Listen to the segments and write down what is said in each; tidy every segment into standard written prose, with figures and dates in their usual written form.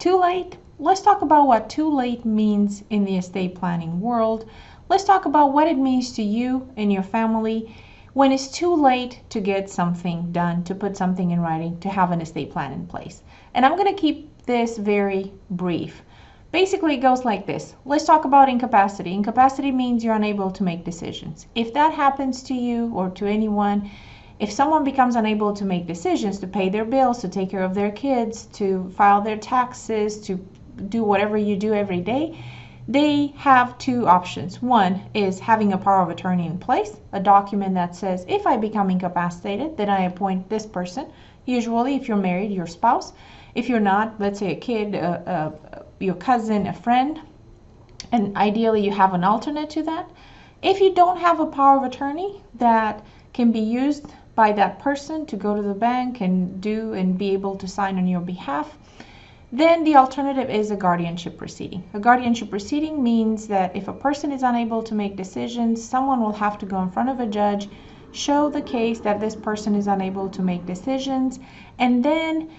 Too late? Let's talk about what too late means in the estate planning world. Let's talk about what it means to you and your family when it's too late to get something done, to put something in writing, to have an estate plan in place. And I'm going to keep this very brief. Basically, it goes like this. Let's talk about incapacity. Incapacity means you're unable to make decisions. If that happens to you or to anyone, if someone becomes unable to make decisions, to pay their bills, to take care of their kids, to file their taxes, to do whatever you do every day, they have two options. One is having a power of attorney in place, a document that says, if I become incapacitated, then I appoint this person. Usually, if you're married, your spouse. If you're not, let's say a kid, your cousin, a friend, and ideally you have an alternate to that. If you don't have a power of attorney that can be used by that person to go to the bank and be able to sign on your behalf, then the alternative is a guardianship proceeding. A guardianship proceeding means that if a person is unable to make decisions, someone will have to go in front of a judge, show the case that this person is unable to make decisions, and then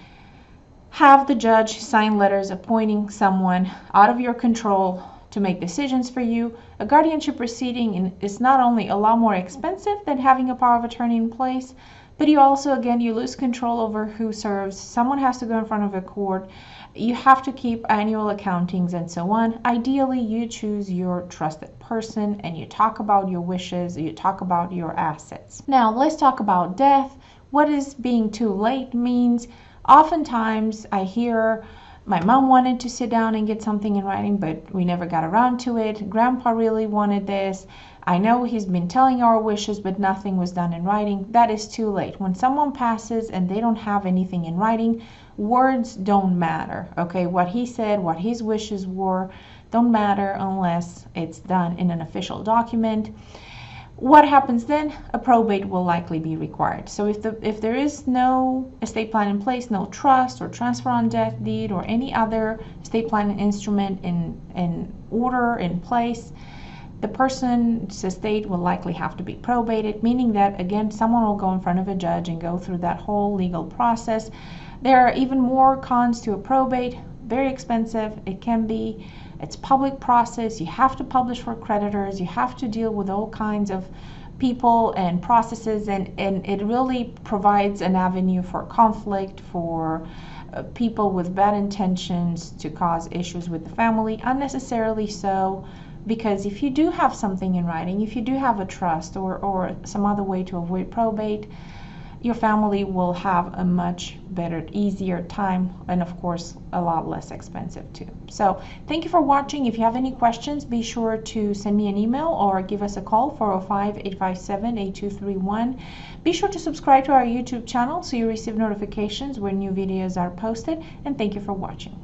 have the judge sign letters appointing someone out of your control to make decisions for you. A guardianship proceeding is not only a lot more expensive than having a power of attorney in place, but you also, again, you lose control over who serves. Someone has to go in front of a court. You have to keep annual accountings and so on. Ideally, you choose your trusted person and you talk about your wishes, you talk about your assets. Now, let's talk about death. What is being too late means. Oftentimes, I hear, my mom wanted to sit down and get something in writing, but we never got around to it. Grandpa really wanted this. I know he's been telling our wishes, but nothing was done in writing. That is too late. When someone passes and they don't have anything in writing, words don't matter, okay? What he said, what his wishes were, don't matter unless it's done in an official document. What happens then? A probate will likely be required. So if there is no estate plan in place, no trust or transfer on death deed or any other estate plan instrument in order, in place, the person's estate will likely have to be probated, meaning that, again, someone will go in front of a judge and go through that whole legal process. There are even more cons to a probate. Very expensive. It can be. It's public process. You have to publish for creditors. You have to deal with all kinds of people and processes, and it really provides an avenue for conflict, for people with bad intentions to cause issues with the family, unnecessarily so. Because if you do have something in writing, if you do have a trust or some other way to avoid probate, your family will have a much better, easier time, and of course, a lot less expensive too. So thank you for watching. If you have any questions, be sure to send me an email or give us a call, 405-857-8231. Be sure to subscribe to our YouTube channel so you receive notifications when new videos are posted, and thank you for watching.